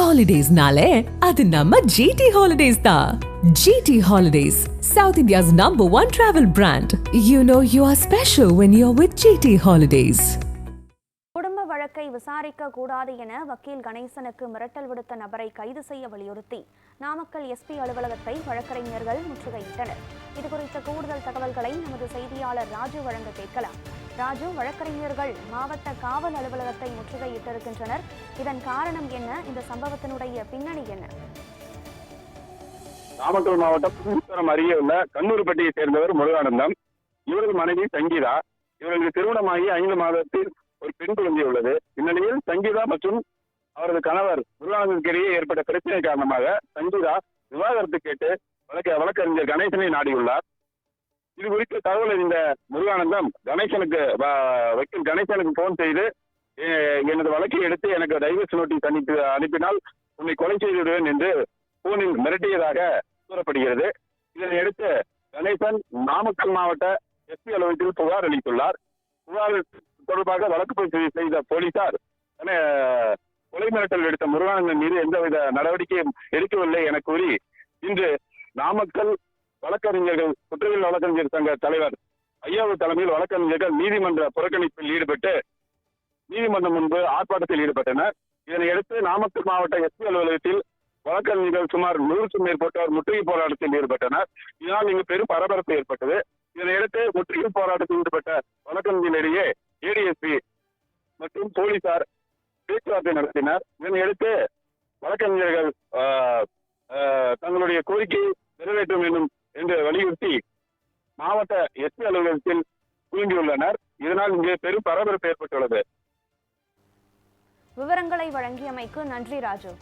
Holidays-nale, adu namma GT Holidays da. GT Holidays, South India's #1 travel brand. You know you are special when you're with GT Holidays. குடும்ப வழக்கை விசாரிக்க கூடாது என வக்கீல் கணேசனுக்கு மிரட்டல் விடுத்த நபரை கைது செய்ய வலியுறுத்தி நாமக்கல் எஸ்பி அலுவலகத்தை வழக்கறிஞர்கள் முற்றுகையிட்டனர். இதுகுறித்த கூடுதல் தகவல்களை நமது செய்தியாளர் ராஜு வழங்க கேட்கலாம். ராஜு, வழக்கறிஞர்கள் மாவட்ட காவல் அலுவலகத்தை முற்றுகையிட்டிருக்கின்றனர். இதன் காரணம் என்ன? இந்த சம்பவத்தினுடைய பின்னணி என்ன? நாமக்கல் மாவட்டம் அருகே உள்ள கண்ணூர்பட்டியை சேர்ந்தவர் முருகானந்தம். இவரது மனைவி சங்கீதா. இவர்களுக்கு திருமணமாகி 5 மாதத்தில் ஒரு பெண் குழந்தை உள்ளது. இந்நிலையில் சங்கீதா மற்றும் அவரது கணவர் முருகானந்தத்திற்கு இடையே ஏற்பட்ட பிரச்சனை காரணமாக சங்கீதா விவாகரத்து கேட்டு வழக்கறிஞர் கணேசனை நாடியுள்ளார். இது குறித்து தகவல் அறிந்த முருகானந்தம் வக்கீல் கணேசனுக்கு போன் செய்து, எனது வழக்கை எடுத்து எனக்கு டைவர்ஸ் நோட்டீஸ் அனுப்பினால் உன்னை கொலை செய்து விடுவேன் என்று போனில் மிரட்டியதாக கூறப்படுகிறது. இதனையடுத்து கணேசன் நாமக்கல் மாவட்ட எஸ்பி அலுவலகத்தில் புகார் அளித்துள்ளார். புகார் தொடர்பாக வழக்கு பதிவு செய்த போலீசார் கொலை மிரட்டல் எடுத்த முருகானந்தன் மீது எந்தவித நடவடிக்கையும் எடுக்கவில்லை என கூறி இன்று நாமக்கல் வழக்கறிஞர்கள் குற்றவியல் வழக்கறிஞர் சங்க தலைவர் ஐயாவு தலைமையில் வழக்கறிஞர்கள் நீதிமன்ற புறக்கணிப்பில் ஈடுபட்டு நீதிமன்றம் முன்பு ஆர்ப்பாட்டத்தில் ஈடுபட்டனர். இதனையடுத்து நாமக்கல் மாவட்ட எஸ்பி அலுவலகத்தில் வழக்கறிஞர்கள் சுமார் 100க்கும் மேற்பட்டோர் முற்றுகை போராட்டத்தில் ஈடுபட்டனர். இதனால் இங்கு பெரும் பரபரப்பு ஏற்பட்டது. இதனையடுத்து முற்றுகை போராட்டத்தில் ஈடுபட்ட வழக்கறிஞர்களிடையே ஏடிஎஸ்பி மற்றும் போலீசார் பேச்சுவார்த்தை நடத்தினர். இதனையடுத்து வழக்கறிஞர்கள் தங்களுடைய கோரிக்கையை நிறைவேற்றும் என்று வலியுறுத்தி மாவட்ட எஸ்பி அலுவலகத்தில் குழுங்கியுள்ளனர். இதனால் இங்கே பெரும் பரபரப்பு ஏற்பட்டுள்ளது. விவரங்களை வழங்கியமைக்கு நன்றி ராஜு.